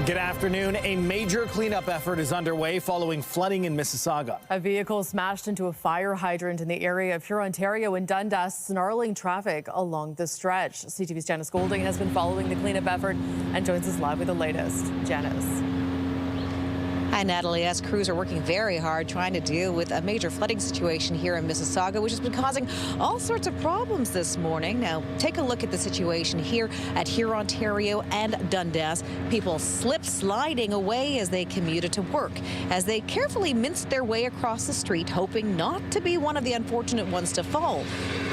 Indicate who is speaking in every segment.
Speaker 1: Good afternoon. A major cleanup effort is underway following flooding in Mississauga.
Speaker 2: A vehicle smashed into a fire hydrant in the area of Huron-Ontario and Dundas, snarling traffic along the stretch. CTV's Janice Golding has been following the cleanup effort and joins us live with the latest. Janice.
Speaker 3: Hi, Natalie. As crews are working very hard trying to deal with a major flooding situation here in Mississauga, which has been causing all sorts of problems this morning. Now, take a look at the situation here at Huron-Ontario and Dundas. People sliding away as they commuted to work, as they carefully minced their way across the street, hoping not to be one of the unfortunate ones to fall.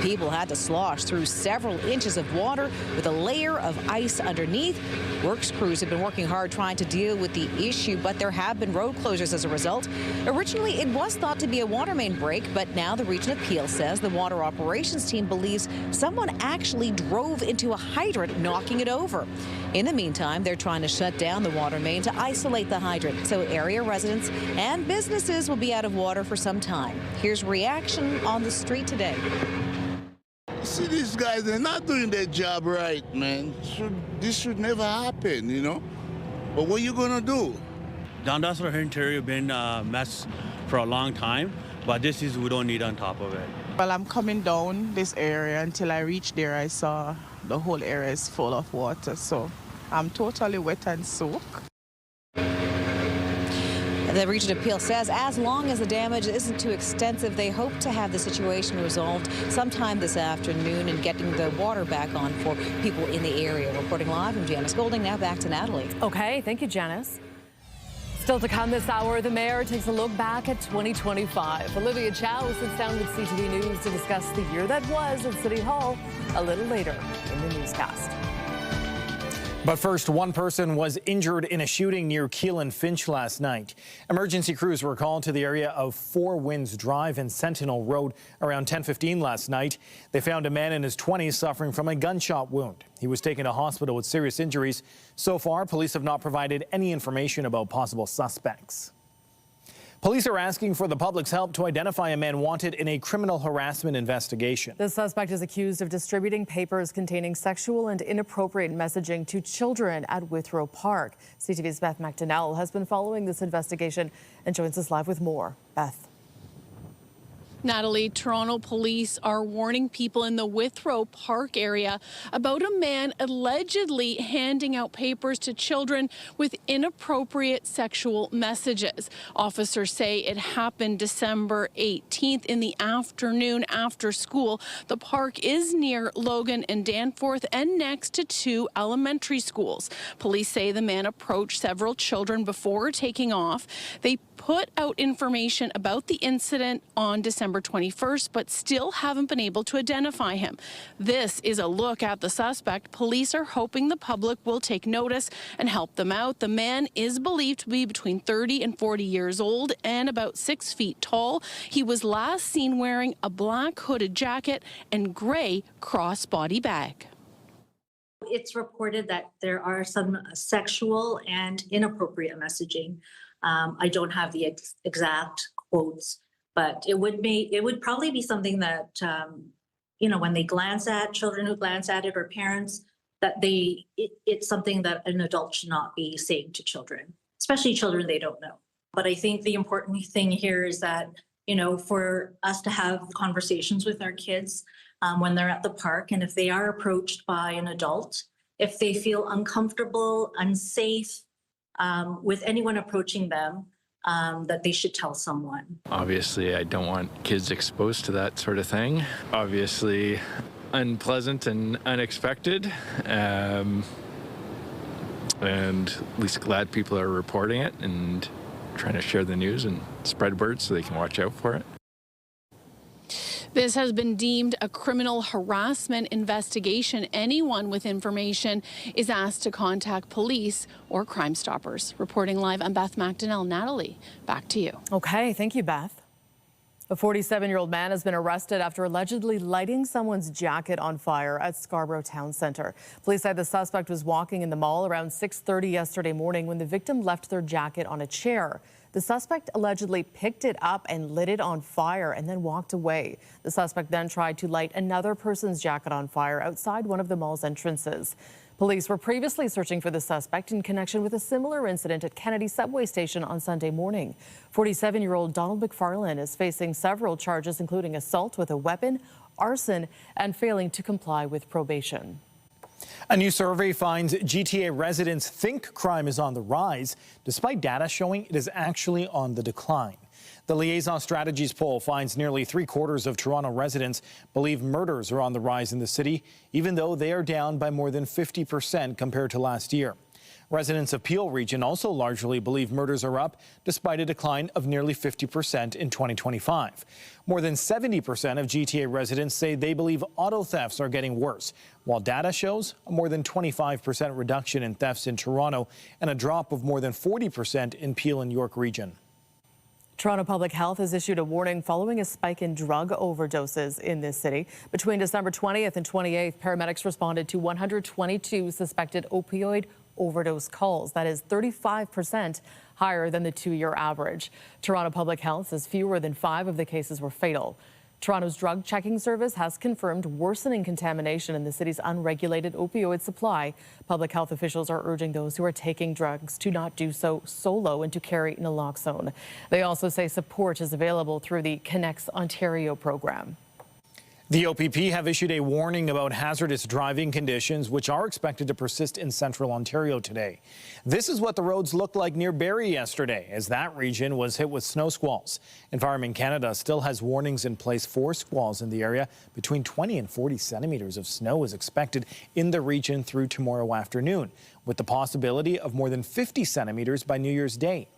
Speaker 3: People had to slosh through several inches of water with a layer of ice underneath. Works crews have been working hard trying to deal with the issue, but there have been road closures as a result. Originally, it was thought to be a water main break, but now the Region Appeal says the water operations team believes someone actually drove into a hydrant, knocking it over. In the meantime, they're trying to shut down the water main to isolate the hydrant, so area residents and businesses will be out of water for some time. Here's reaction on the street today.
Speaker 4: See, these guys, they're not doing their job right, man. This should never happen, you know? But what are you gonna do?
Speaker 5: Dundas or Ontario been a mess for a long time, but this is we don't need on top of it.
Speaker 6: Well, I'm coming down this area. Until I reached there, I saw the whole area is full of water, so I'm totally wet and soaked.
Speaker 3: The Region Appeal says as long as the damage isn't too extensive, they hope to have the situation resolved sometime this afternoon and getting the water back on for people in the area. Reporting live, I'm Janice Golding. Now back to Natalie.
Speaker 2: Okay, thank you, Janice. Still to come this hour, the mayor takes a look back at 2025. Olivia Chow sits down with CTV News to discuss the year that was at City Hall a little later in the newscast.
Speaker 1: But first, one person was injured in a shooting near Keele and Finch last night. Emergency crews were called to the area of Four Winds Drive and Sentinel Road around 10:15 last night. They found a man in his 20s suffering from a gunshot wound. He was taken to hospital with serious injuries. So far, police have not provided any information about possible suspects. Police are asking for the public's help to identify a man wanted in a criminal harassment investigation.
Speaker 2: The suspect is accused of distributing papers containing sexual and inappropriate messaging to children at Withrow Park. CTV's Beth McDonnell has been following this investigation and joins us live with more. Beth.
Speaker 7: Natalie, Toronto police are warning people in the Withrow Park area about a man allegedly handing out papers to children with inappropriate sexual messages. Officers say it happened December 18th in the afternoon after school. The park is near Logan and Danforth and next to two elementary schools. Police say the man approached several children before taking off. They put out information about the incident on December 21st, but still haven't been able to identify him. This is a look at the suspect. Police are hoping the public will take notice and help them out. The man is believed to be between 30 and 40 years old and about 6 feet tall. He was last seen wearing a black hooded jacket and gray crossbody bag.
Speaker 8: It's reported that there are some sexual and inappropriate messaging. I don't have the exact quotes, but it would probably be something that, when they glance at children who glance at it or parents, that it's something that an adult should not be saying to children, especially children they don't know. But I think the important thing here is that, for us to have conversations with our kids when they're at the park, and if they are approached by an adult, if they feel uncomfortable, unsafe, with anyone approaching them, that they should tell someone.
Speaker 9: Obviously, I don't want kids exposed to that sort of thing. Obviously, unpleasant and unexpected. And at least glad people are reporting it and trying to share the news and spread word so they can watch out for it.
Speaker 7: This has been deemed a criminal harassment investigation. Anyone with information is asked to contact police or Crime Stoppers. Reporting live, I'm Beth McDonnell. Natalie, back to you.
Speaker 2: Okay, thank you, Beth. A 47-year-old man has been arrested after allegedly lighting someone's jacket on fire at Scarborough Town Centre. Police said the suspect was walking in the mall around 6:30 yesterday morning when the victim left their jacket on a chair. The suspect allegedly picked it up and lit it on fire and then walked away. The suspect then tried to light another person's jacket on fire outside one of the mall's entrances. Police were previously searching for the suspect in connection with a similar incident at Kennedy subway station on Sunday morning. 47-year-old Donald McFarlane is facing several charges, including assault with a weapon, arson, and failing to comply with probation.
Speaker 1: A new survey finds GTA residents think crime is on the rise, despite data showing it is actually on the decline. The Liaison Strategies poll finds nearly 3/4 of Toronto residents believe murders are on the rise in the city, even though they are down by more than 50% compared to last year. Residents of Peel Region also largely believe murders are up, despite a decline of nearly 50% in 2025. More than 70% of GTA residents say they believe auto thefts are getting worse, while data shows a more than 25% reduction in thefts in Toronto and a drop of more than 40% in Peel and York Region.
Speaker 2: Toronto Public Health has issued a warning following a spike in drug overdoses in this city. Between December 20th and 28th, paramedics responded to 122 suspected opioid overdose calls. That is 35% higher than the 2-year average. Toronto Public Health says fewer than 5 of the cases were fatal. Toronto's drug checking service has confirmed worsening contamination in the city's unregulated opioid supply. Public health officials are urging those who are taking drugs to not do so solo and to carry naloxone. They also say support is available through the Connects Ontario program.
Speaker 1: The OPP have issued a warning about hazardous driving conditions, which are expected to persist in central Ontario today. This is what the roads looked like near Barrie yesterday, as that region was hit with snow squalls. Environment Canada still has warnings in place for squalls in the area. Between 20 and 40 centimeters of snow is expected in the region through tomorrow afternoon, with the possibility of more than 50 centimeters by New Year's Day.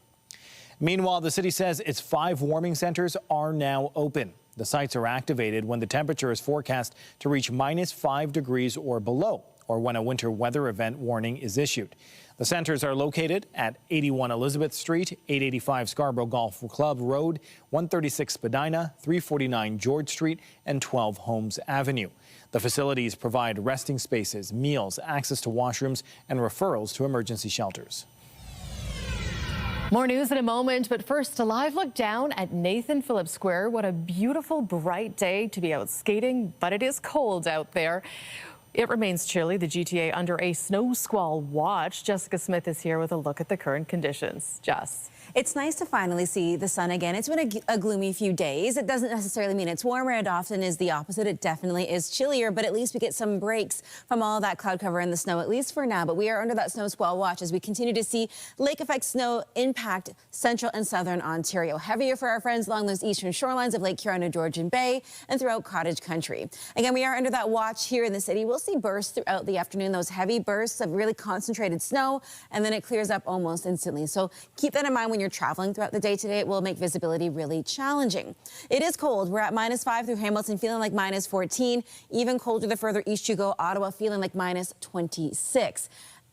Speaker 1: Meanwhile, the city says its 5 warming centres are now open. The sites are activated when the temperature is forecast to reach -5 degrees or below, or when a winter weather event warning is issued. The centres are located at 81 Elizabeth Street, 885 Scarborough Golf Club Road, 136 Spadina, 349 George Street, and 12 Holmes Avenue. The facilities provide resting spaces, meals, access to washrooms, and referrals to emergency shelters.
Speaker 2: More news in a moment, but first, a live look down at Nathan Phillips Square. What a beautiful, bright day to be out skating, but it is cold out there. It remains chilly. The GTA under a snow squall watch. Jessica Smith is here with a look at the current conditions. Jess.
Speaker 10: It's nice to finally see the sun again. It's been a gloomy few days. It doesn't necessarily mean it's warmer. It often is the opposite. It definitely is chillier, but at least we get some breaks from all that cloud cover and the snow, at least for now. But we are under that snow squall watch as we continue to see lake effect snow impact central and southern Ontario. Heavier for our friends along those eastern shorelines of Lake Huron and Georgian Bay and throughout cottage country. Again, we are under that watch here in the city. We'll see bursts throughout the afternoon, those heavy bursts of really concentrated snow, and then it clears up almost instantly. So keep that in mind when you're traveling throughout the day today. It will make visibility really challenging. It is cold. We're at -5 through Hamilton, feeling like -14. Even colder the further east you go. Ottawa feeling like -26.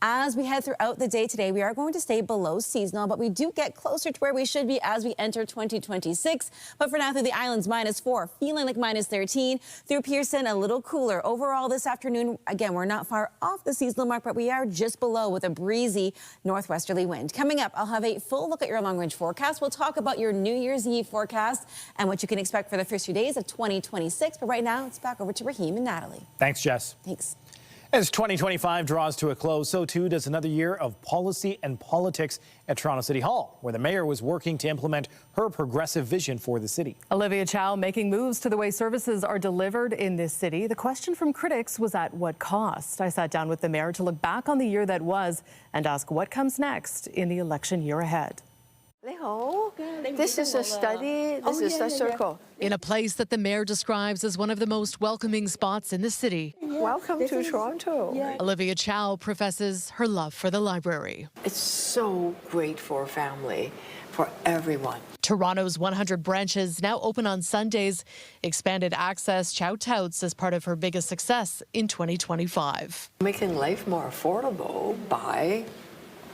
Speaker 10: As we head throughout the day today, we are going to stay below seasonal, but we do get closer to where we should be as we enter 2026. But for now, through the islands, -4, feeling like -13. Through Pearson, a little cooler. Overall, this afternoon, again, we're not far off the seasonal mark, but we are just below with a breezy northwesterly wind. Coming up, I'll have a full look at your long-range forecast. We'll talk about your New Year's Eve forecast and what you can expect for the first few days of 2026. But right now, it's back over to Raheem and Natalie.
Speaker 1: Thanks, Jess.
Speaker 10: Thanks.
Speaker 1: As 2025 draws to a close, so too does another year of policy and politics at Toronto City Hall, where the mayor was working to implement her progressive vision for the city.
Speaker 2: Olivia Chow making moves to the way services are delivered in this city. The question from critics was at what cost? I sat down with the mayor to look back on the year that was and ask what comes next in the election year ahead.
Speaker 11: This is a study. This is a circle.
Speaker 12: In a place that the mayor describes as one of the most welcoming spots in the city.
Speaker 11: Welcome to Toronto.
Speaker 12: Olivia Chow professes her love for the library.
Speaker 11: It's so great for a family, for everyone.
Speaker 12: Toronto's 100 branches now open on Sundays. Expanded access, Chow touts as part of her biggest success in 2025.
Speaker 11: Making life more affordable by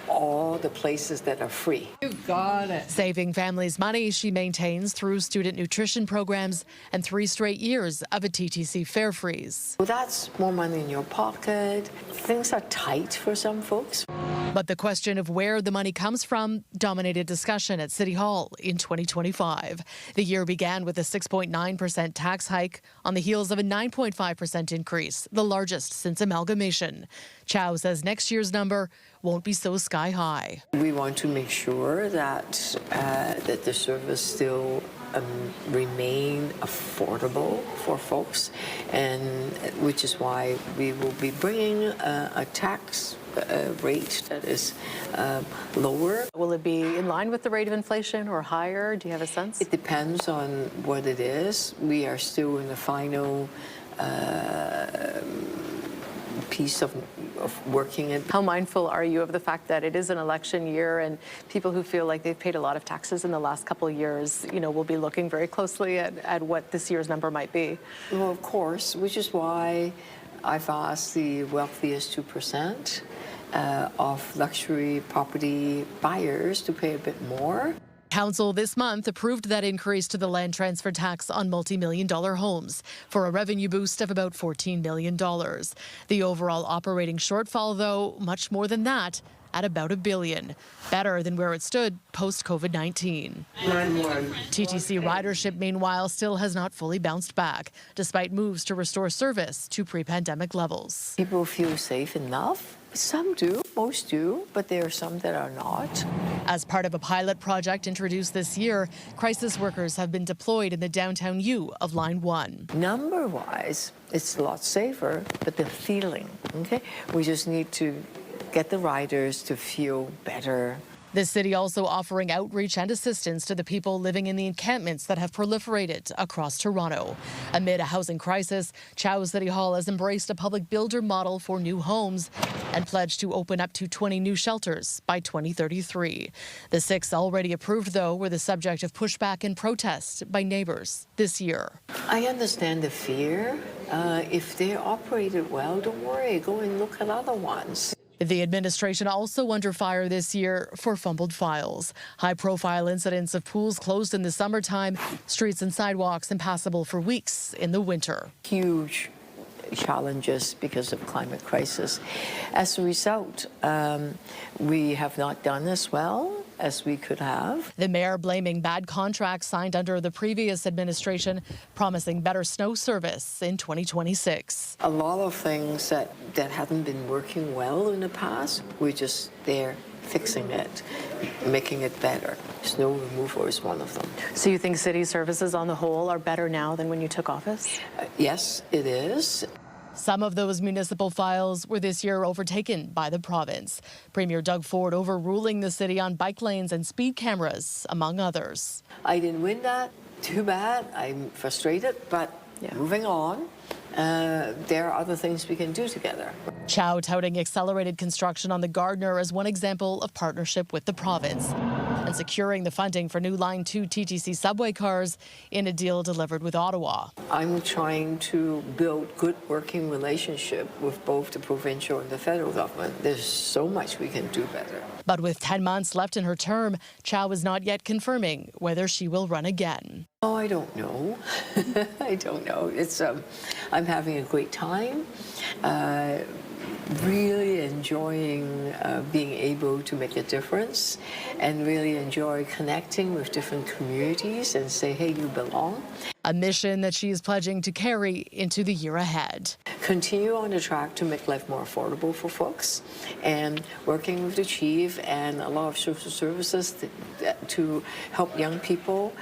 Speaker 11: all the places that are free.
Speaker 12: You got it. Saving families money, she maintains through student nutrition programs and 3 straight years of a TTC fare freeze.
Speaker 11: Well, that's more money in your pocket. Things are tight for some folks.
Speaker 12: But the question of where the money comes from dominated discussion at City Hall in 2025. The year began with a 6.9% tax hike on the heels of a 9.5% increase, the largest since amalgamation. Chow says next year's number won't be so sky high.
Speaker 11: We want to make sure that that the service still remain affordable for folks, and which is why we will be bringing a tax rate that is lower.
Speaker 2: Will it be in line with the rate of inflation or higher? Do you have a sense?
Speaker 11: It depends on what it is. We are still in the final piece of working it.
Speaker 2: How mindful are you of the fact that it is an election year and people who feel like they've paid a lot of taxes in the last couple of years, will be looking very closely at what this year's number might be?
Speaker 11: Well, of course, which is why I've asked the wealthiest 2% of luxury property buyers to pay a bit more.
Speaker 12: Council this month approved that increase to the land transfer tax on multi-million-dollar homes for a revenue boost of about $14 million. The overall operating shortfall, though, much more than that, at about $1 billion, better than where it stood post-COVID-19. TTC ridership, meanwhile, still has not fully bounced back, despite moves to restore service to pre-pandemic levels.
Speaker 11: People feel safe enough. Some do, most do, but there are some that are not.
Speaker 12: As part of a pilot project introduced this year, crisis workers have been deployed in the downtown U of Line 1.
Speaker 11: Number-wise, it's a lot safer, but the feeling, okay? We just need to get the riders to feel better.
Speaker 12: The city also offering outreach and assistance to the people living in the encampments that have proliferated across Toronto. Amid a housing crisis, Chow City Hall has embraced a public builder model for new homes and pledged to open up to 20 new shelters by 2033. The 6 already approved, though, were the subject of pushback and protest by neighbors this year.
Speaker 11: I understand the fear. If they're operated well, don't worry, go and look at other ones.
Speaker 12: The administration also under fire this year for fumbled files. High-profile incidents of pools closed in the summertime, streets and sidewalks impassable for weeks in the winter.
Speaker 11: Huge challenges because of climate crisis. As a result, we have not done as well as we could have.
Speaker 12: The mayor blaming bad contracts signed under the previous administration, promising better snow service in 2026.
Speaker 11: A lot of things that haven't been working well in the past, we're just there fixing it, making it better. Snow removal is one of them.
Speaker 2: So you think city services on the whole are better now than when you took office?
Speaker 11: Yes, it is.
Speaker 12: Some of those municipal files were this year overtaken by the province. Premier Doug Ford overruling the city on bike lanes and speed cameras, among others.
Speaker 11: I didn't win that. Too bad. I'm frustrated, but moving on. There are other things we can do together.
Speaker 12: Chow touting accelerated construction on the Gardner as one example of partnership with the province and securing the funding for new Line 2 TTC subway cars in a deal delivered with Ottawa.
Speaker 11: I'm trying to build good working relationship with both the provincial and the federal government. There's so much we can do better.
Speaker 12: But with 10 months left in her term, Chow is not yet confirming whether she will run again.
Speaker 11: Oh, I don't know. I don't know. It's I'm having a great time. Really enjoying being able to make a difference and really enjoy connecting with different communities and say, hey, you belong.
Speaker 12: A mission that she is pledging to carry into the year ahead.
Speaker 11: Continue on the track to make life more affordable for folks and working with the chief and a lot of social services to help young people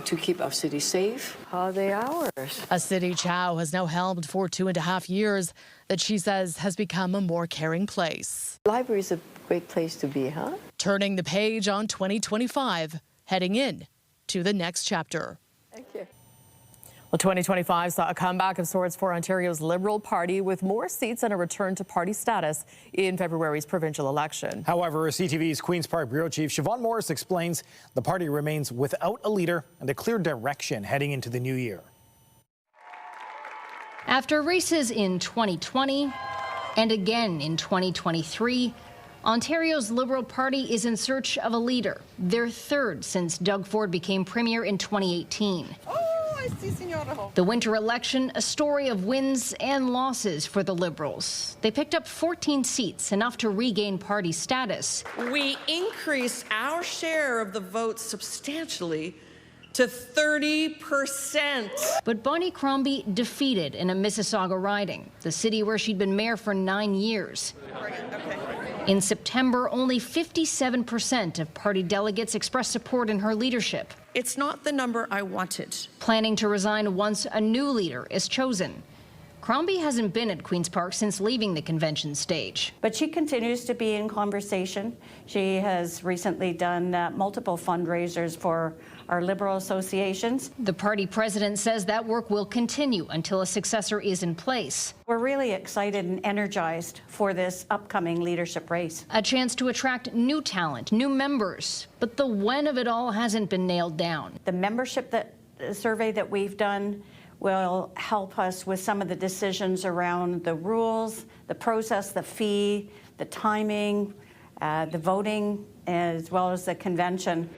Speaker 11: to keep our city safe. How are they ours?
Speaker 12: A city Chow has now helmed for 2.5 years that she says has become a more caring place.
Speaker 11: Library is a great place to be, huh?
Speaker 12: Turning the page on 2025, heading in to the next chapter.
Speaker 11: Thank you.
Speaker 2: Well, 2025 saw a comeback of sorts for Ontario's Liberal Party with more seats and a return to party status in February's provincial election.
Speaker 1: However, CTV's Queen's Park Bureau Chief Siobhan Morris explains the party remains without a leader and a clear direction heading into the new year.
Speaker 13: After races in 2020 and again in 2023, Ontario's Liberal Party is in search of a leader, their third since Doug Ford became Premier in 2018. The winter election, a story of wins and losses for the Liberals. They picked up 14 seats, enough to regain party status.
Speaker 14: We increased our share of the votes substantially to 30%.
Speaker 13: But Bonnie Crombie defeated in a Mississauga riding, the city where she'd been mayor for 9 years. In September, only 57% of party delegates expressed support in her leadership.
Speaker 14: It's not the number I wanted.
Speaker 13: Planning to resign once a new leader is chosen. Crombie hasn't been at Queen's Park since leaving the convention stage.
Speaker 15: But she continues to be in conversation. She has recently done multiple fundraisers for our Liberal associations.
Speaker 13: The party president says that work will continue until a successor is in place.
Speaker 15: We're really excited and energized for this upcoming leadership race.
Speaker 13: A chance to attract new talent, new members. But the when of it all hasn't been nailed down.
Speaker 15: The membership survey that we've done will help us with some of the decisions around the rules, the process, the fee, the timing, the voting, as well as the convention.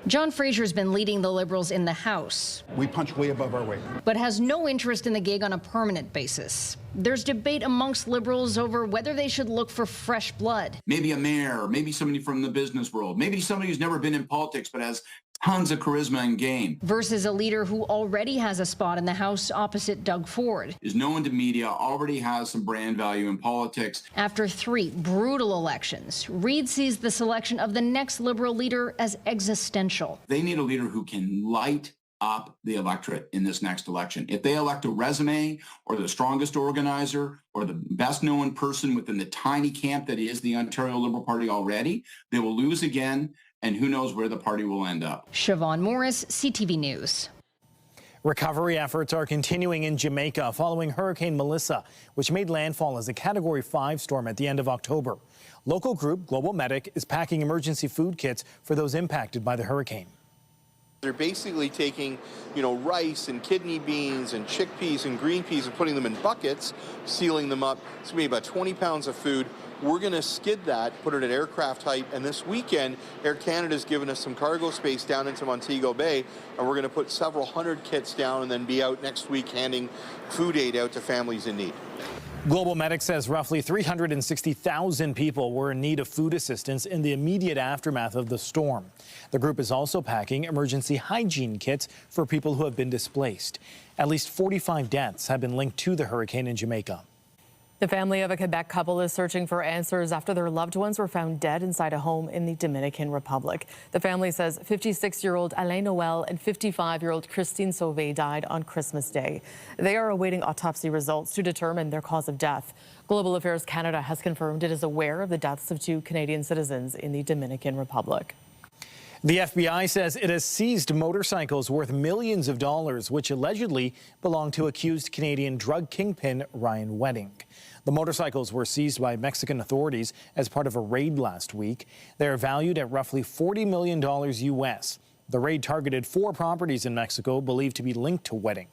Speaker 13: John Fraser's been leading the Liberals in the House.
Speaker 16: We punch way above our weight.
Speaker 13: But has no interest in the gig on a permanent basis. There's debate amongst Liberals over whether they should look for fresh blood.
Speaker 17: Maybe a mayor, maybe somebody from the business world, maybe somebody who's never been in politics but has tons of charisma and game.
Speaker 13: Versus a leader who already has a spot in the House opposite Doug Ford.
Speaker 17: Is known to media, already has some brand value in politics.
Speaker 13: After 3 brutal elections, Reid sees the selection of the next Liberal leader as existential.
Speaker 17: They need a leader who can light up the electorate in this next election. If they elect a resume or the strongest organizer or the best known person within the tiny camp that is the Ontario Liberal Party already, they will lose again. And who knows where the party will end up.
Speaker 13: Siobhan Morris, CTV News.
Speaker 1: Recovery efforts are continuing in Jamaica following Hurricane Melissa, which made landfall as a Category 5 storm at the end of October. Local group Global Medic is packing emergency food kits for those impacted by the hurricane.
Speaker 18: They're basically taking, rice and kidney beans and chickpeas and green peas and putting them in buckets, sealing them up. It's going to be about 20 pounds of food. We're going to skid that, put it at aircraft height, and this weekend, Air Canada's given us some cargo space down into Montego Bay, and we're going to put several hundred kits down and then be out next week handing food aid out to families in need.
Speaker 1: Global Medic says roughly 360,000 people were in need of food assistance in the immediate aftermath of the storm. The group is also packing emergency hygiene kits for people who have been displaced. At least 45 deaths have been linked to the hurricane in Jamaica.
Speaker 2: The family of a Quebec couple is searching for answers after their loved ones were found dead inside a home in the Dominican Republic. The family says 56-year-old Alain Noel and 55-year-old Christine Sauvé died on Christmas Day. They are awaiting autopsy results to determine their cause of death. Global Affairs Canada has confirmed it is aware of the deaths of 2 Canadian citizens in the Dominican Republic.
Speaker 1: The FBI says it has seized motorcycles worth millions of dollars, which allegedly belong to accused Canadian drug kingpin Ryan Wedding. The motorcycles were seized by Mexican authorities as part of a raid last week. They are valued at roughly $40 million U.S. The raid targeted 4 properties in Mexico believed to be linked to Wedding.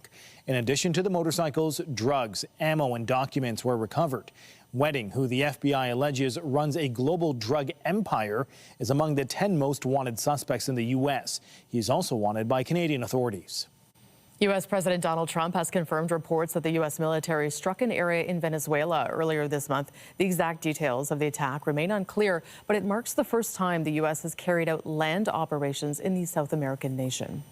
Speaker 1: In addition to the motorcycles, drugs, ammo, and documents were recovered. Wedding, who the FBI alleges runs a global drug empire, is among the 10 most wanted suspects in the U.S. He is also wanted by Canadian authorities.
Speaker 2: U.S. President Donald Trump has confirmed reports that the U.S. military struck an area in Venezuela earlier this month. The exact details of the attack remain unclear, but it marks the first time the U.S. has carried out land operations in the South American nation.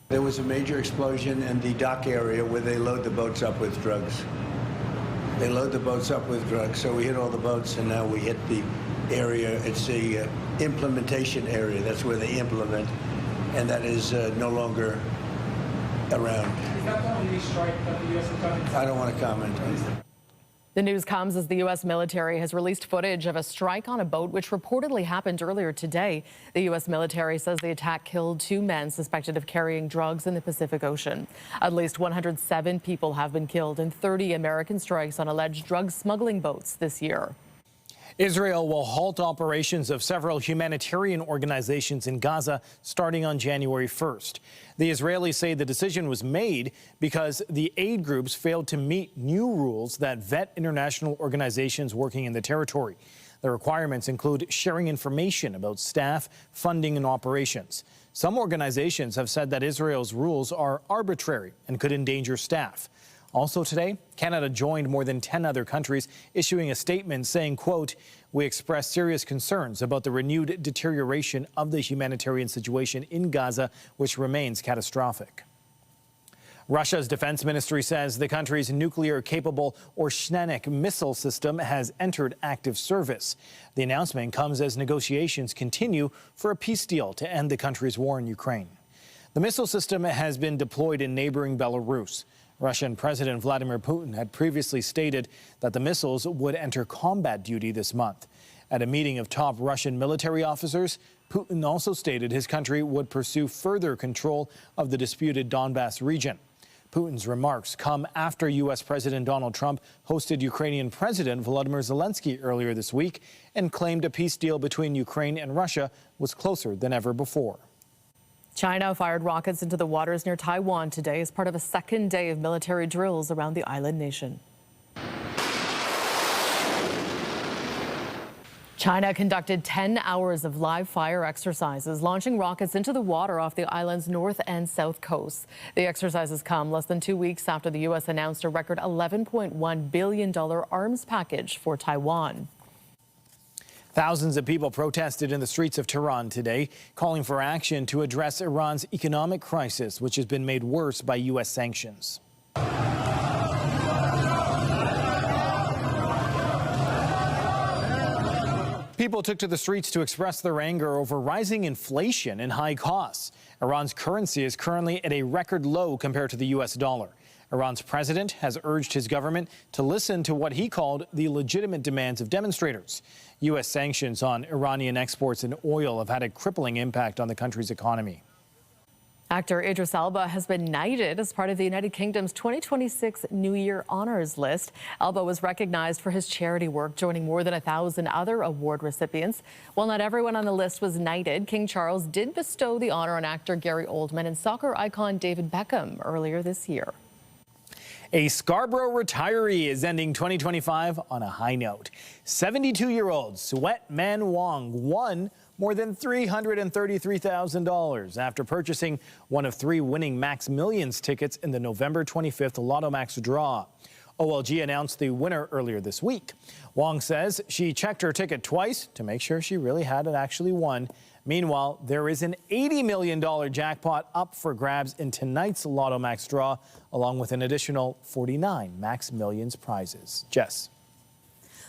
Speaker 19: There was a major explosion in the dock area where they load the boats up with drugs. They load the boats up with drugs, so we hit all the boats, and now we hit the area. It's the implementation area. That's where they implement, and that is no longer around.
Speaker 20: Is that the only strike that the U.S. has done?
Speaker 19: I don't want to comment on that.
Speaker 2: The news comes as the U.S. military has released footage of a strike on a boat which reportedly happened earlier today. The U.S. military says the attack killed 2 men suspected of carrying drugs in the Pacific Ocean. At least 107 people have been killed in 30 American strikes on alleged drug smuggling boats this year.
Speaker 1: Israel will halt operations of several humanitarian organizations in Gaza starting on January 1st. The Israelis say the decision was made because the aid groups failed to meet new rules that vet international organizations working in the territory. The requirements include sharing information about staff, funding, and operations. Some organizations have said that Israel's rules are arbitrary and could endanger staff. Also today, Canada joined more than 10 other countries issuing a statement saying, quote, "We express serious concerns about the renewed deterioration of the humanitarian situation in Gaza, which remains catastrophic." Russia's defense ministry says the country's nuclear-capable Orshenik missile system has entered active service. The announcement comes as negotiations continue for a peace deal to end the country's war in Ukraine. The missile system has been deployed in neighboring Belarus. Russian President Vladimir Putin had previously stated that the missiles would enter combat duty this month. At a meeting of top Russian military officers, Putin also stated his country would pursue further control of the disputed Donbass region. Putin's remarks come after U.S. President Donald Trump hosted Ukrainian President Volodymyr Zelensky earlier this week and claimed a peace deal between Ukraine and Russia was closer than ever before.
Speaker 2: China fired rockets into the waters near Taiwan today as part of a second day of military drills around the island nation. China conducted 10 hours of live fire exercises, launching rockets into the water off the island's north and south coasts. The exercises come less than 2 weeks after the U.S. announced a record $11.1 billion arms package for Taiwan.
Speaker 1: Thousands of people protested in the streets of Tehran today, calling for action to address Iran's economic crisis, which has been made worse by U.S. sanctions. People took to the streets to express their anger over rising inflation and high costs. Iran's currency is currently at a record low compared to the U.S. dollar. Iran's president has urged his government to listen to what he called the legitimate demands of demonstrators. U.S. sanctions on Iranian exports and oil have had a crippling impact on the country's economy.
Speaker 2: Actor Idris Elba has been knighted as part of the United Kingdom's 2026 New Year Honours list. Elba was recognized for his charity work, joining more than 1,000 other award recipients. While not everyone on the list was knighted, King Charles did bestow the honor on actor Gary Oldman and soccer icon David Beckham earlier this year.
Speaker 1: A Scarborough retiree is ending 2025 on a high note. 72-year-old Sweat Man Wong won more than $333,000 after purchasing one of 3 winning Max Millions tickets in the November 25th Lotto Max draw. OLG announced the winner earlier this week. Wong says she checked her ticket twice to make sure she really hadn't actually won. Meanwhile, there is an $80 million jackpot up for grabs in tonight's Lotto Max draw, along with an additional 49 Max Millions prizes. Jess.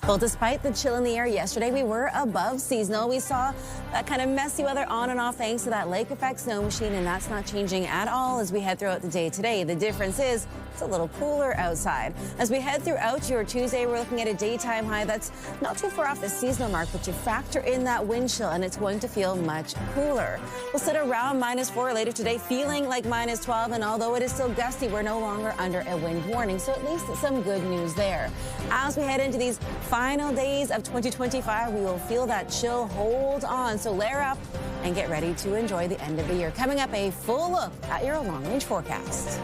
Speaker 10: Well, despite the chill in the air yesterday, we were above seasonal. We saw that kind of messy weather on and off thanks to that lake effect snow machine, and that's not changing at all as we head throughout the day today. The difference is it's a little cooler outside. As we head throughout your Tuesday, we're looking at a daytime high that's not too far off the seasonal mark, but you factor in that wind chill and it's going to feel much cooler. We'll sit around -4 later today, feeling like -12, and although it is still gusty, we're no longer under a wind warning, so at least some good news there. As we head into these final days of 2025, we will feel that chill hold on, so layer up and get ready to enjoy the end of the year. Coming up, a full look at your long-range forecast.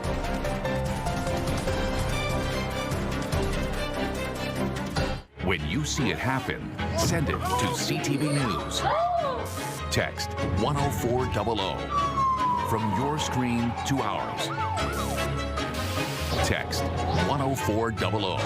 Speaker 16: When you see it happen, send it to CTV News. Text 10400 from your screen to ours. Text 10400.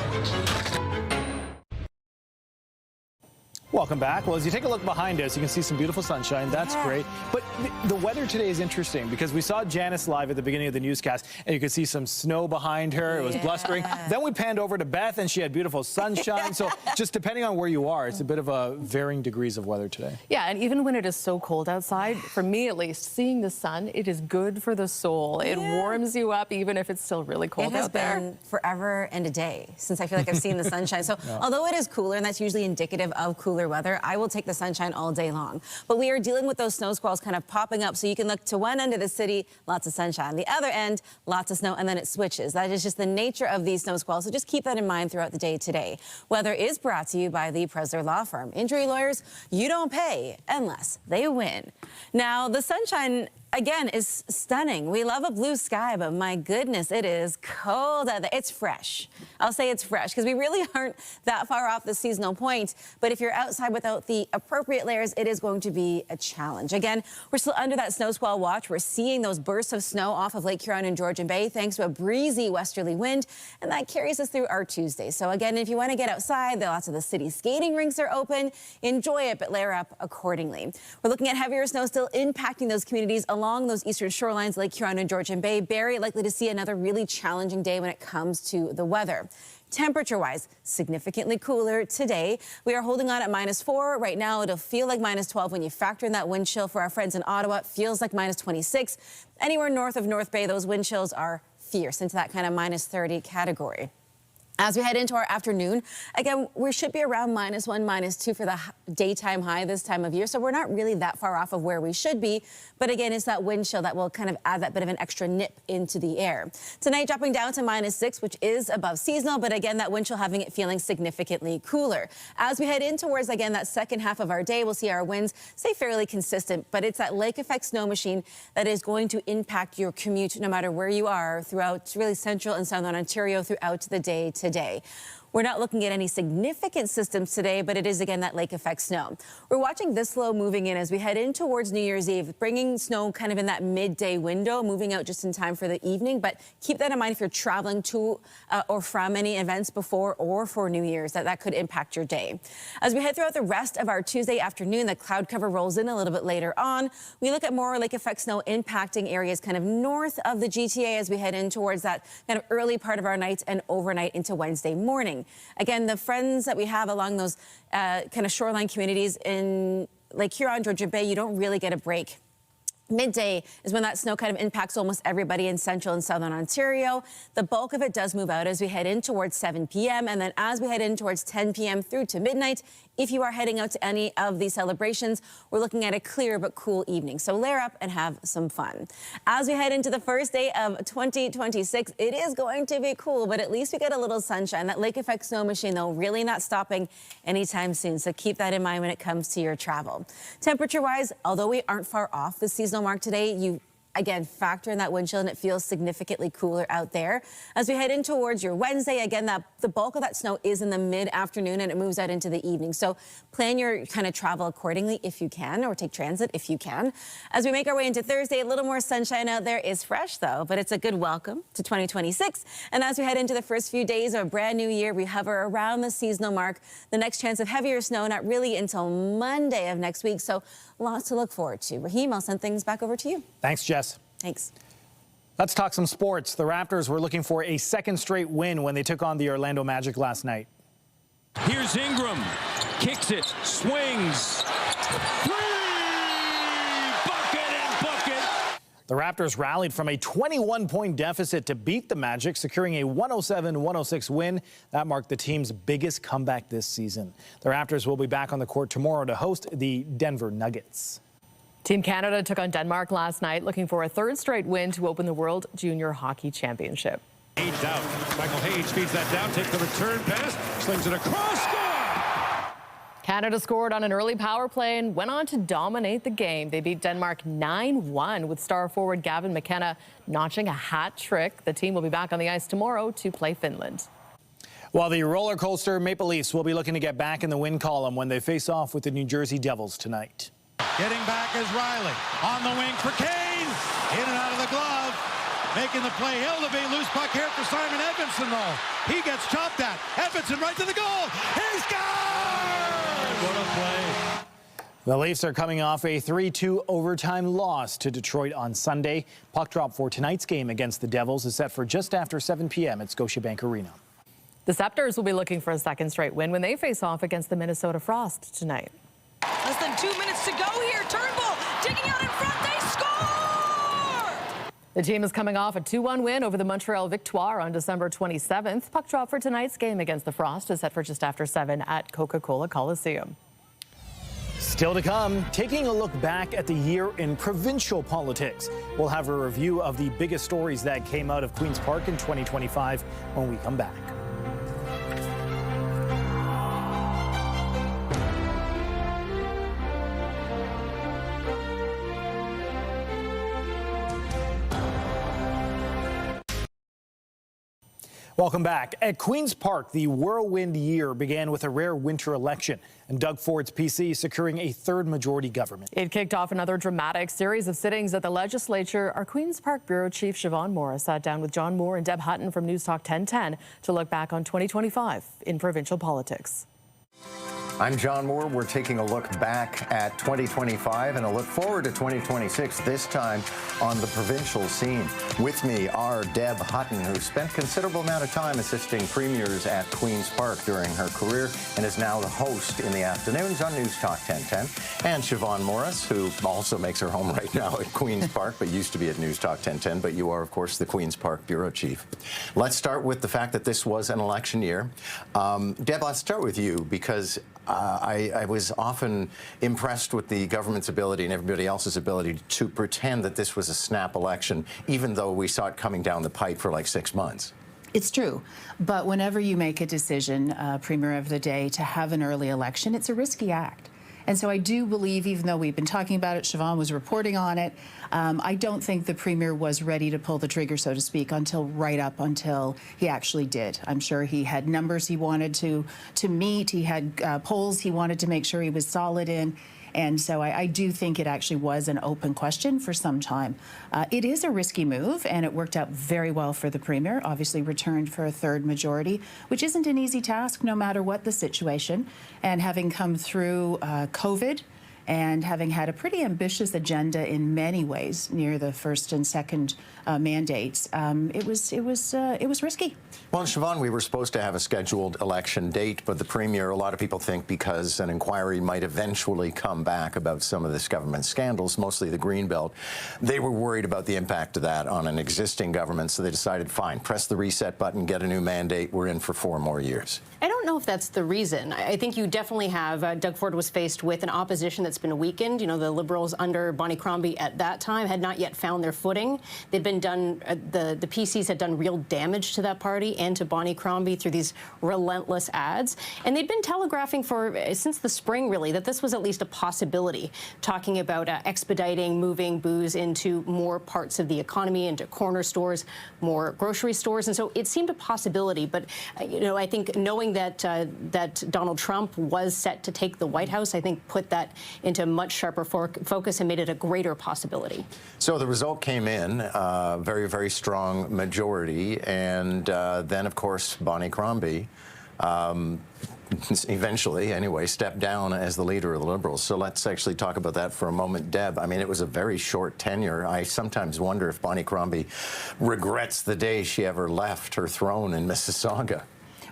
Speaker 1: Welcome back. Well, as you take a look behind us, you can see some beautiful sunshine. That's great. But the weather today is interesting because we saw Janice live at the beginning of the newscast, and you could see some snow behind her. It was blustering. Then we panned over to Beth, and she had beautiful sunshine. So just depending on where you are, it's a bit of a varying degrees of weather today.
Speaker 2: Yeah, and even when it is so cold outside, for me at least, seeing the sun, it is good for the soul. It warms you up even if it's still really cold out there.
Speaker 10: It has been forever and a day since I feel like I've seen the sunshine. So although it is cooler, and that's usually indicative of cooler weather, I will take the sunshine all day long. But we are dealing with those snow squalls kind of popping up, so you can look to one end of the city, lots of sunshine. The other end, lots of snow, and then it switches. That is just the nature of these snow squalls, so just keep that in mind throughout the day today. Weather is brought to you by the Presler Law Firm. Injury lawyers, you don't pay unless they win. Now, the sunshine again, is stunning. We love a blue sky, but my goodness, it is cold out there. It's fresh. I'll say it's fresh because we really aren't that far off the seasonal point. But if you're outside without the appropriate layers, it is going to be a challenge. Again, we're still under that snow squall watch. We're seeing those bursts of snow off of Lake Huron and Georgian Bay thanks to a breezy westerly wind, and that carries us through our Tuesday. So again, if you want to get outside, lots of the city skating rinks are open. Enjoy it, but layer up accordingly. We're looking at heavier snow still impacting those communities along those eastern shorelines, Lake Huron and Georgian Bay. Very likely to see another really challenging day when it comes to the weather. Temperature-wise, significantly cooler today. We are holding on at -4. Right now, it'll feel like -12 when you factor in that wind chill. For our friends in Ottawa, it feels like -26. Anywhere north of North Bay, those wind chills are fierce into that kind of -30 category. As we head into our afternoon, again, we should be around -1, -2 for the daytime high this time of year. So we're not really that far off of where we should be. But again, it's that wind chill that will kind of add that bit of an extra nip into the air. Tonight, dropping down to -6, which is above seasonal. But again, that wind chill having it feeling significantly cooler. As we head in towards, again, that second half of our day, we'll see our winds stay fairly consistent. But it's that lake effect snow machine that is going to impact your commute no matter where you are throughout really central and southern Ontario throughout the day today. We're not looking at any significant systems today, but it is, again, that lake effect snow. We're watching this low moving in as we head in towards New Year's Eve, bringing snow kind of in that midday window, moving out just in time for the evening. But keep that in mind if you're traveling to or from any events before or for New Year's, that could impact your day. As we head throughout the rest of our Tuesday afternoon, the cloud cover rolls in a little bit later on. We look at more lake effect snow impacting areas kind of north of the GTA as we head in towards that kind of early part of our night and overnight into Wednesday morning. Again, the friends that we have along those kind of shoreline communities in Lake Huron, Georgian Bay, you don't really get a break. Midday is when that snow kind of impacts almost everybody in central and southern Ontario. The bulk of it does move out as we head in towards 7 p.m. And then as we head in towards 10 p.m. through to midnight, if you are heading out to any of these celebrations, we're looking at a clear but cool evening. So layer up and have some fun. As we head into the first day of 2026, it is going to be cool, but at least we get a little sunshine. That lake effect snow machine, though, really not stopping anytime soon. So keep that in mind when it comes to your travel. Temperature-wise, although we aren't far off the seasonal mark today, you again, factor in that wind chill and it feels significantly cooler out there. As we head in towards your Wednesday, again, the bulk of that snow is in the mid-afternoon and it moves out into the evening. So plan your kind of travel accordingly if you can, or take transit if you can. As we make our way into Thursday, a little more sunshine out there. Is fresh though, but it's a good welcome to 2026. And as we head into the first few days of a brand new year, we hover around the seasonal mark. The next chance of heavier snow, not really until Monday of next week. So lots to look forward to. Raheem, I'll send things back over to you.
Speaker 1: Thanks, Jess.
Speaker 10: Thanks.
Speaker 1: Let's talk some sports. The Raptors were looking for a second straight win when they took on the Orlando Magic last night.
Speaker 21: Here's Ingram. Kicks it. Swings. Three! Bucket and bucket.
Speaker 1: The Raptors rallied from a 21-point deficit to beat the Magic, securing a 107-106 win. That marked the team's biggest comeback this season. The Raptors will be back on the court tomorrow to host the Denver Nuggets.
Speaker 2: Team Canada took on Denmark last night, looking for a third straight win to open the World Junior Hockey Championship.
Speaker 21: Aged out. Michael Hayes feeds that down, takes the return pass, slings it across, score!
Speaker 2: Canada scored on an early power play and went on to dominate the game. They beat Denmark 9-1 with star forward Gavin McKenna notching a hat trick. The team will be back on the ice tomorrow to play Finland.
Speaker 1: While the roller coaster Maple Leafs will be looking to get back in the win column when they face off with the New Jersey Devils tonight.
Speaker 22: Getting back is Riley. On the wing for Kane. In and out of the glove. Making the play. Hildeby. Loose puck here for Simon Edmondson, though. He gets chopped at. Edmondson right to the goal. He scores! What a play.
Speaker 1: The Leafs are coming off a 3-2 overtime loss to Detroit on Sunday. Puck drop for tonight's game against the Devils is set for just after 7 p.m. at Scotiabank Arena.
Speaker 2: The Scepters will be looking for a second straight win when they face off against the Minnesota Frost tonight.
Speaker 23: Less than 2 minutes to go here. Turnbull digging out in front. They score!
Speaker 2: The team is coming off a 2-1 win over the Montreal Victoire on December 27th. Puck drop for tonight's game against the Frost is set for just after 7 at Coca-Cola Coliseum.
Speaker 1: Still to come, taking a look back at the year in provincial politics. We'll have a review of the biggest stories that came out of Queen's Park in 2025 when we come back. Welcome back. At Queen's Park, the whirlwind year began with a rare winter election and Doug Ford's PC securing a third majority government.
Speaker 2: It kicked off another dramatic series of sittings at the legislature. Our Queen's Park Bureau Chief Siobhan Morris sat down with John Moore and Deb Hutton from News Talk 1010 to look back on 2025 in provincial politics.
Speaker 4: I'm John Moore. We're taking a look back at 2025 and a look forward to 2026, this time on the provincial scene. With me are Deb Hutton, who spent a considerable amount of time assisting premiers at Queen's Park during her career and is now the host in the afternoons on News Talk 1010, and Siobhan Morris, who also makes her home right now at Queen's Park, but used to be at News Talk 1010, but you are, of course, the Queen's Park Bureau Chief. Let's start with the fact that this was an election year. Deb, let's start with you, because I was often impressed with the government's ability and everybody else's ability to pretend that this was a snap election, even though we saw it coming down the pipe for like 6 months.
Speaker 5: It's true. But whenever you make a decision, Premier of the day, to have an early election, it's a risky act. And so I do believe, even though we've been talking about it, Siobhan was reporting on it, I don't think the Premier was ready to pull the trigger, so to speak, until he actually did. I'm sure he had numbers he wanted to meet. He had polls he wanted to make sure he was solid in. And so I do think it actually was an open question for some time. It is a risky move, and it worked out very well for the Premier, obviously returned for a third majority, which isn't an easy task no matter what the situation. And having come through COVID and having had a pretty ambitious agenda in many ways near the first and second mandates, it was risky.
Speaker 4: Well, Siobhan, we were supposed to have a scheduled election date, but the Premier, a lot of people think because an inquiry might eventually come back about some of this government scandals, mostly the Greenbelt, they were worried about the impact of that on an existing government, so they decided, fine, press the reset button, get a new mandate, we're in for 4 more years.
Speaker 6: I don't know if that's the reason. I think you definitely have, Doug Ford was faced with an opposition that's been weakened. You know, the Liberals under Bonnie Crombie at that time had not yet found their footing. They'd been done, the PCs had done real damage to that party and to Bonnie Crombie through these relentless ads. And they'd been telegraphing since the spring, really, that this was at least a possibility, talking about expediting, moving booze into more parts of the economy, into corner stores, more grocery stores. And so it seemed a possibility. But, you know, I think knowing that Donald Trump was set to take the White House, I think put that into much sharper focus and made it a greater possibility. So
Speaker 4: the result came in, very, very strong majority, and then, of course, Bonnie Crombie eventually, anyway, stepped down as the leader of the Liberals. So let's actually talk about that for a moment. Deb, I mean, it was a very short tenure. I sometimes wonder if Bonnie Crombie regrets the day she ever left her throne in Mississauga.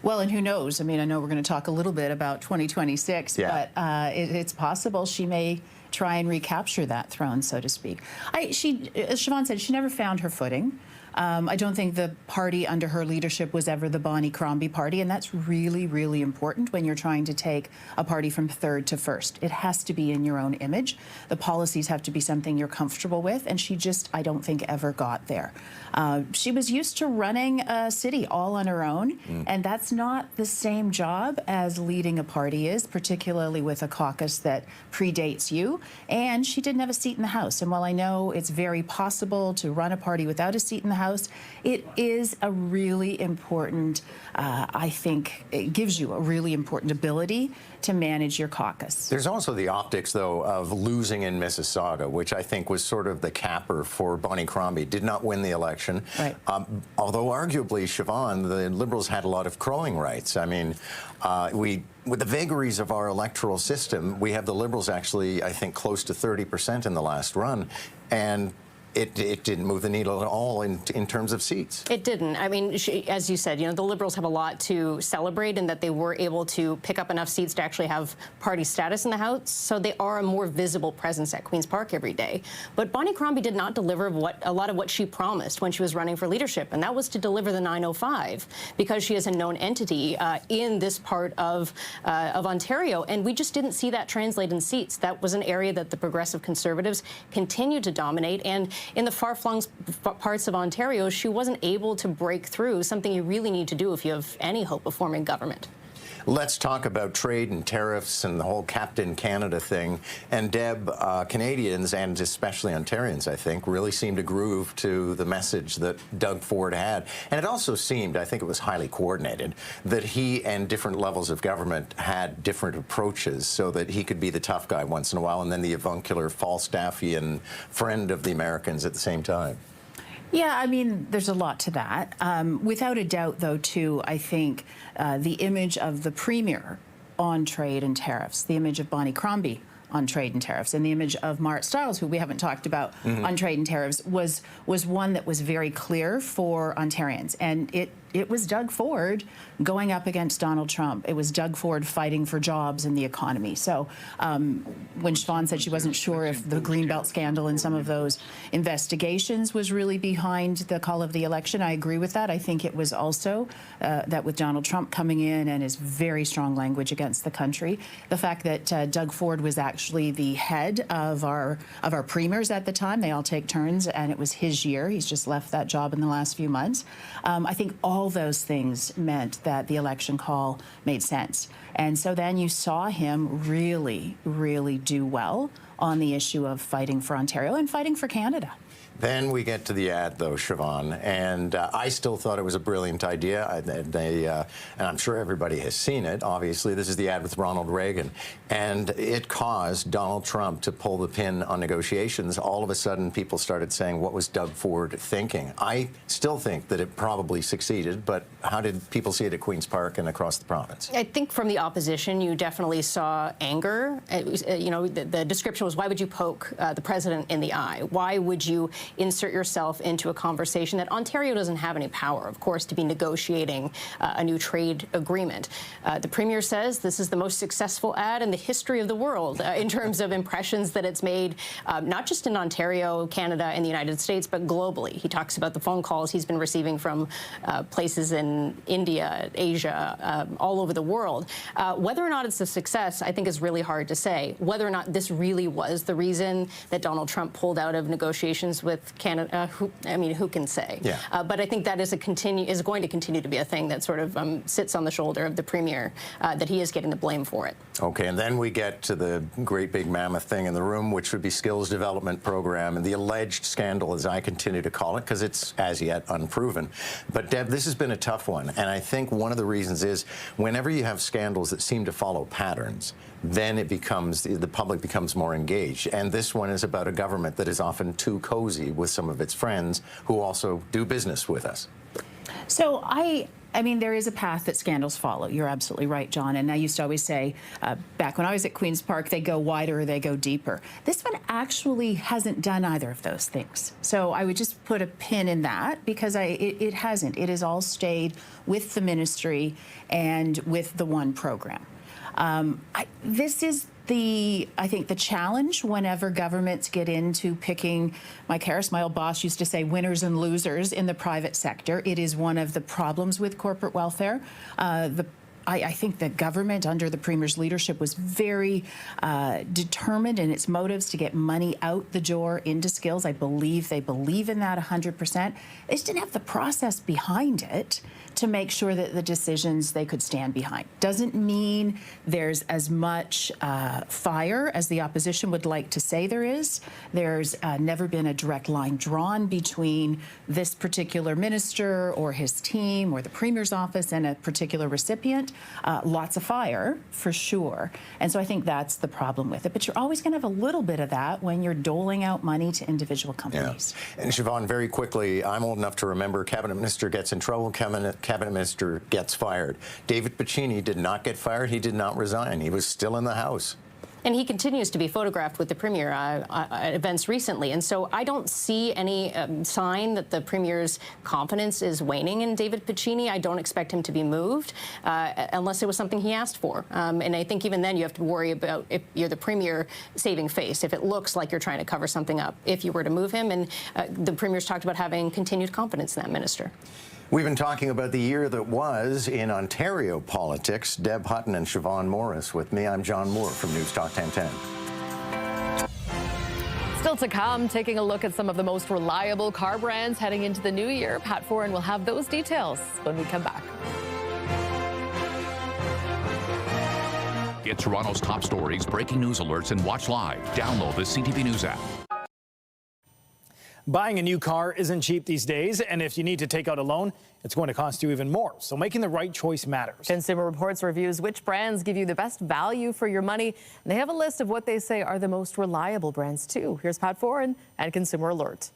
Speaker 5: Well, and who knows? I mean, I know we're going to talk a little bit about 2026, but it's possible she may try and recapture that throne, so to speak. As Siobhan said, she never found her footing. I don't think the party under her leadership was ever the Bonnie Crombie party, and that's really, really important when you're trying to take a party from third to first. It has to be in your own image. The policies have to be something you're comfortable with, and she just, I don't think, ever got there. She was used to running a city all on her own, and that's not the same job as leading a party is, particularly with a caucus that predates you, and she didn't have a seat in the House. And while I know it's very possible to run a party without a seat in the House, it is a really important, I think, it gives you a really important ability to manage your caucus.
Speaker 4: There's also the optics, though, of losing in Mississauga, which I think was sort of the capper for Bonnie Crombie. Did not win the election. Right. Although arguably, Siobhan, the Liberals had a lot of crowing rights. I mean, with the vagaries of our electoral system, we have the Liberals actually, I think, close to 30% in the last run. And it didn't move the needle at all in terms of seats. It didn't. I mean, as you said, you know, the Liberals have a lot to celebrate in that they were able to pick up enough seats to actually have party status in the House, so they are a more visible presence at Queen's Park every day. But Bonnie Crombie did not deliver a lot of what she promised when she was running for leadership, and that was to deliver the 905, because she is a known entity in this part of Ontario, and we just didn't see that translate in seats. That was an area that the Progressive Conservatives continued to dominate, and in the far-flung parts of Ontario, she wasn't able to break through, something you really need to do if you have any hope of forming government. Let's talk about trade and tariffs and the whole Captain Canada thing. And Deb, Canadians and especially Ontarians, I think, really seemed to groove to the message that Doug Ford had. And it also seemed, I think it was highly coordinated, that he and different levels of government had different approaches so that he could be the tough guy once in a while and then the avuncular Falstaffian friend of the Americans at the same time.
Speaker 5: Yeah, I mean, there's a lot to that. Without a doubt, though, too, I think the image of the Premier on trade and tariffs, the image of Bonnie Crombie on trade and tariffs, and the image of Marit Stiles, who we haven't talked about on trade and tariffs, was one that was very clear for Ontarians. And it was Doug Ford going up against Donald Trump. It was Doug Ford fighting for jobs in the economy. So when Siobhan said she wasn't sure if the Greenbelt scandal and some of those investigations was really behind the call of the election, I agree with that. I think it was also that with Donald Trump coming in and his very strong language against the country, the fact that Doug Ford was actually the head of our premiers at the time. They all take turns, and it was his year. He's just left that job in the last few months. I think all those things meant that the election call made sense. And so then you saw him really, really do well on the issue of fighting for Ontario and fighting for Canada.
Speaker 4: Then we get to the ad, though, Siobhan, and I still thought it was a brilliant idea. And I'm sure everybody has seen it, obviously. This is the ad with Ronald Reagan, and it caused Donald Trump to pull the pin on negotiations. All of a sudden, people started saying, what was Doug Ford thinking? I still think that it probably succeeded, but how did people see it at Queen's Park and across the province?
Speaker 6: I think from the opposition, you definitely saw anger. You know, the description was, why would you poke the president in the eye? Why would you insert yourself into a conversation that Ontario doesn't have any power, of course, to be negotiating a new trade agreement? The Premier says this is the most successful ad in the history of the world in terms of impressions that it's made, not just in Ontario, Canada, and the United States, but globally. He talks about the phone calls he's been receiving from places in India, Asia, all over the world. Whether or not it's a success, I think is really hard to say. Whether or not this really was the reason that Donald Trump pulled out of negotiations with Canada, who can say? Yeah. But I think that is going to continue to be a thing that sort of sits on the shoulder of the Premier, that he is getting the blame for it.
Speaker 4: Okay, and then we get to the great big mammoth thing in the room, which would be skills development program and the alleged scandal, as I continue to call it, because it's as yet unproven. But Deb, this has been a tough one, and I think one of the reasons is whenever you have scandals that seem to follow patterns, then it becomes, the public becomes more engaged. And this one is about a government that is often too cozy with some of its friends who also do business with us.
Speaker 5: So I mean, there is a path that scandals follow. You're absolutely right, John. And I used to always say, back when I was at Queen's Park, they go wider or they go deeper. This one actually hasn't done either of those things. So I would just put a pin in that because it hasn't. It has all stayed with the ministry and with the one program. This is I think the challenge whenever governments get into picking, Mike Harris, my old boss, used to say winners and losers in the private sector. It is one of the problems with corporate welfare. I think the government under the Premier's leadership was very determined in its motives to get money out the door into skills. I believe they believe in that 100%. They just didn't have the process behind it to make sure that the decisions they could stand behind. Doesn't mean there's as much fire as the opposition would like to say there is. There's never been a direct line drawn between this particular minister or his team or the Premier's office and a particular recipient. Lots of fire, for sure. And so I think that's the problem with it. But you're always going to have a little bit of that when you're doling out money to individual companies.
Speaker 4: Yeah. And Siobhan, very quickly, I'm old enough to remember Cabinet Minister gets in trouble, Cabinet Minister gets fired. David Piccini did not get fired. He did not resign. He was still in the House.
Speaker 6: And he continues to be photographed with the Premier at events recently. And so I don't see any sign that the Premier's confidence is waning in David Piccini. I don't expect him to be moved unless it was something he asked for. And I think even then you have to worry about if you're the Premier saving face, if it looks like you're trying to cover something up, if you were to move him. And the Premier's talked about having continued confidence in that minister.
Speaker 4: We've been talking about the year that was in Ontario politics. Deb Hutton and Siobhan Morris with me. I'm John Moore from News Talk 1010.
Speaker 2: Still to come, taking a look at some of the most reliable car brands heading into the new year. Pat Foran will have those details when we come back.
Speaker 16: Get Toronto's top stories, breaking news alerts, and watch live. Download the CTV News app.
Speaker 1: Buying a new car isn't cheap these days, and if you need to take out a loan, it's going to cost you even more. So making the right choice matters. Consumer Reports reviews which brands give you the best value for your money, and they have a list of what they say are the most reliable brands too. Here's Pat Foran and Consumer Alert.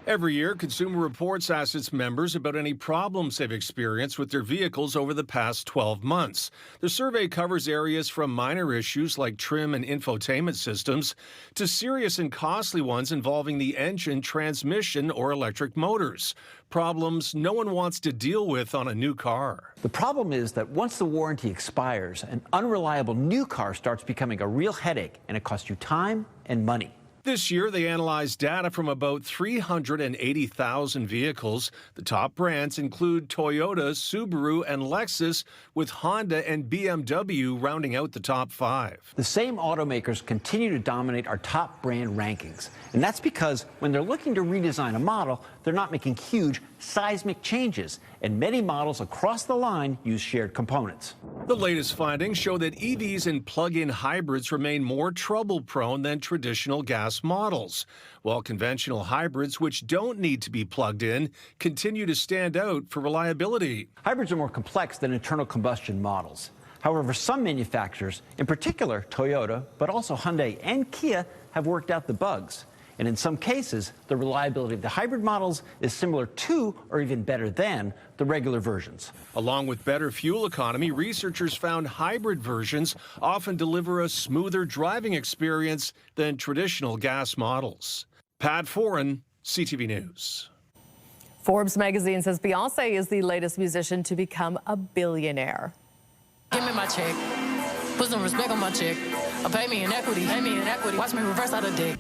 Speaker 3: Every year, Consumer Reports asks its members about any problems they've experienced with their vehicles over the past 12 months. The survey covers areas from minor issues like trim and infotainment systems to serious and costly ones involving the engine, transmission, or electric motors. Problems no one wants to deal with on a new car.
Speaker 8: The problem is that once the warranty expires, an unreliable new car starts becoming a real headache, and it costs you time and money.
Speaker 3: This year, they analyzed data from about 380,000 vehicles. The top brands include Toyota, Subaru, and Lexus, with Honda and BMW rounding out the top 5.
Speaker 8: The same automakers continue to dominate our top brand rankings. And that's because when they're looking to redesign a model, they're not making huge seismic changes. And many models across the line use shared components.
Speaker 3: The latest findings show that EVs and plug-in hybrids remain more trouble-prone than traditional gas models, while conventional hybrids, which don't need to be plugged in, continue to stand out for reliability.
Speaker 8: Hybrids are more complex than internal combustion models. However, some manufacturers, in particular Toyota, but also Hyundai and Kia, have worked out the bugs. And in some cases, the reliability of the hybrid models is similar to or even better than the regular versions.
Speaker 3: Along with better fuel economy, researchers found hybrid versions often deliver a smoother driving experience than traditional gas models. Pat Foran, CTV News.
Speaker 2: Forbes magazine says Beyoncé is the latest musician to become a billionaire.
Speaker 9: Give me my check. Put some respect on my check. Pay me in equity. Pay me in equity. Watch me reverse out of dick.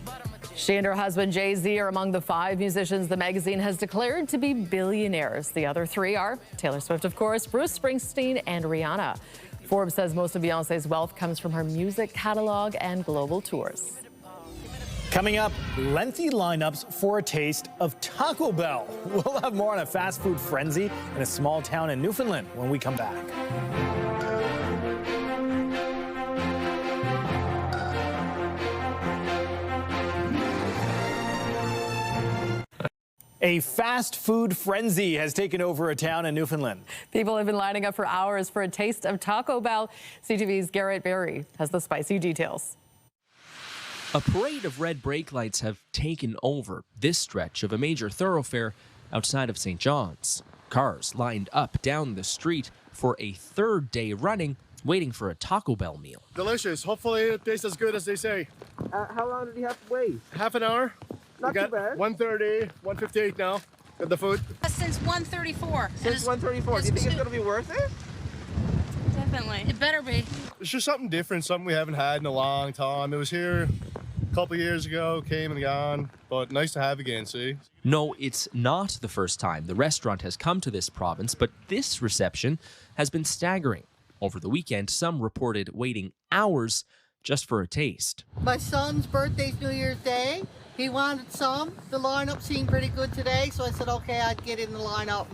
Speaker 2: She and her husband Jay-Z are among the 5 musicians the magazine has declared to be billionaires. The other 3 are Taylor Swift, of course, Bruce Springsteen, and Rihanna. Forbes says most of Beyoncé's wealth comes from her music catalog and global tours.
Speaker 1: Coming up, lengthy lineups for a taste of Taco Bell. We'll have more on a fast food frenzy in a small town in Newfoundland when we come back. A fast food frenzy has taken over a town in Newfoundland.
Speaker 2: People have been lining up for hours for a taste of Taco Bell. CTV's Garrett Berry has the spicy details.
Speaker 24: A parade of red brake lights have taken over this stretch of a major thoroughfare outside of St. John's. Cars lined up down the street for a 3rd day running, waiting for a Taco Bell meal.
Speaker 25: Delicious. Hopefully it tastes as good as they say.
Speaker 26: How long did you have to wait?
Speaker 25: Half an hour.
Speaker 26: Not too bad.
Speaker 25: 1:30, 1:58 now. Got the food.
Speaker 27: Since 1:34.
Speaker 26: Since 1:34. Do you think it's going to be worth it?
Speaker 27: Definitely. It better be.
Speaker 25: It's just something different, something we haven't had in a long time. It was here a couple years ago, came and gone, but nice to have again, see?
Speaker 24: No, it's not the first time the restaurant has come to this province, but this reception has been staggering. Over the weekend, some reported waiting hours just for a taste.
Speaker 28: My son's birthday's New Year's Day. He wanted some. The lineup seemed pretty good today, so I said, okay, I'd get in the lineup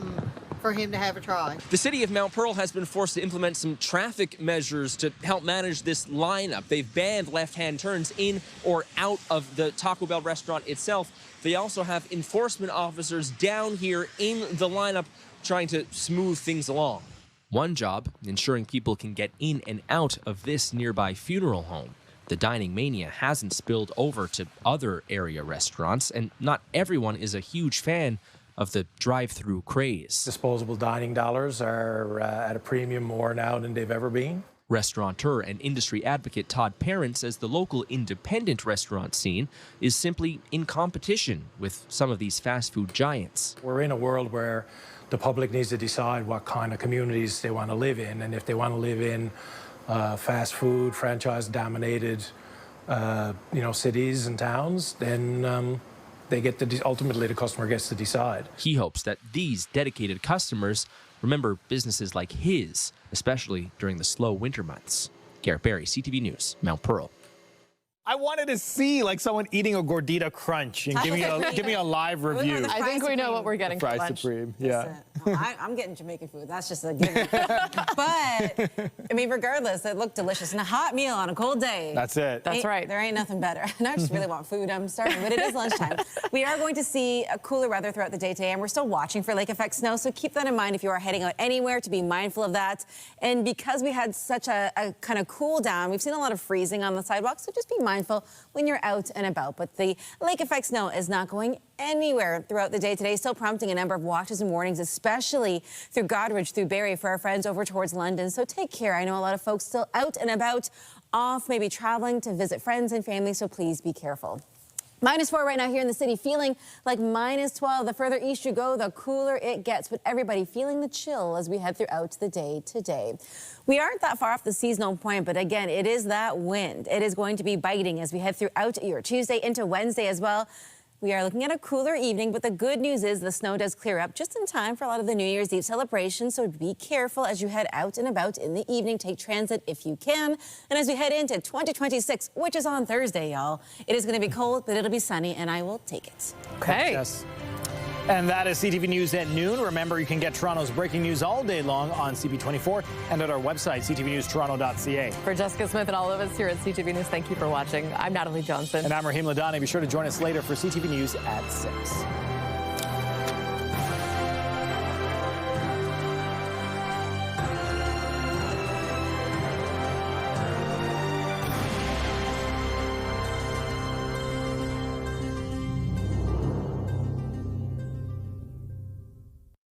Speaker 28: for him to have a try.
Speaker 24: The city of Mount Pearl has been forced to implement some traffic measures to help manage this lineup. They've banned left-hand turns in or out of the Taco Bell restaurant itself. They also have enforcement officers down here in the lineup trying to smooth things along. One job, ensuring people can get in and out of this nearby funeral home. The dining mania hasn't spilled over to other area restaurants, and not everyone is a huge fan of the drive-through craze.
Speaker 29: Disposable dining dollars are at a premium more now than they've ever been.
Speaker 24: Restaurateur and industry advocate Todd Parent says the local independent restaurant scene is simply in competition with some of these fast food giants.
Speaker 29: We're in a world where the public needs to decide what kind of communities they want to live in, and if they want to live in fast food, franchise-dominated, cities and towns, then they get to ultimately the customer gets to decide.
Speaker 24: He hopes that these dedicated customers remember businesses like his, especially during the slow winter months. Garrett Berry, CTV News, Mount Pearl.
Speaker 1: I wanted to see someone eating a gordita crunch and give me a live review.
Speaker 2: I think we know what we're getting for
Speaker 1: Fry
Speaker 2: lunch.
Speaker 1: Supreme, yeah.
Speaker 10: I'm getting Jamaican food. That's just a given. But, I mean, regardless, it looked delicious. And a hot meal on a cold day.
Speaker 1: That's it.
Speaker 2: That's right.
Speaker 10: There ain't nothing better. And I just really want food. I'm starving, but it is lunchtime. We are going to see a cooler weather throughout the day today, and we're still watching for lake effect snow. So keep that in mind if you are heading out anywhere, to be mindful of that. And because we had such a kind of cool down, we've seen a lot of freezing on the sidewalks. So just be mindful when you're out and about. But the lake effect snow is not going anywhere throughout the day today, still prompting a number of watches and warnings, especially through Godridge, through Barrie, for our friends over towards London. So take care. I know a lot of folks still out and about, off, maybe traveling to visit friends and family, so please be careful. -4 right now here in the city, feeling like -12. The further east you go, the cooler it gets, but everybody feeling the chill as we head throughout the day today. We aren't that far off the seasonal point, but again, it is that wind. It is going to be biting as we head throughout your Tuesday into Wednesday as well. We are looking at a cooler evening, but the good news is the snow does clear up just in time for a lot of the New Year's Eve celebrations, so be careful as you head out and about in the evening. Take transit if you can. And as we head into 2026, which is on Thursday, y'all, it is going to be cold, but it'll be sunny, and I will take it.
Speaker 2: Okay.
Speaker 1: Yes. And that is CTV News at noon. Remember, you can get Toronto's breaking news all day long on CB24 and at our website, ctvnewstoronto.ca.
Speaker 2: For Jessica Smith and all of us here at CTV News, thank you for watching. I'm Natalie Johnson.
Speaker 1: And I'm Raheem Ladani. Be sure to join us later for CTV News at 6.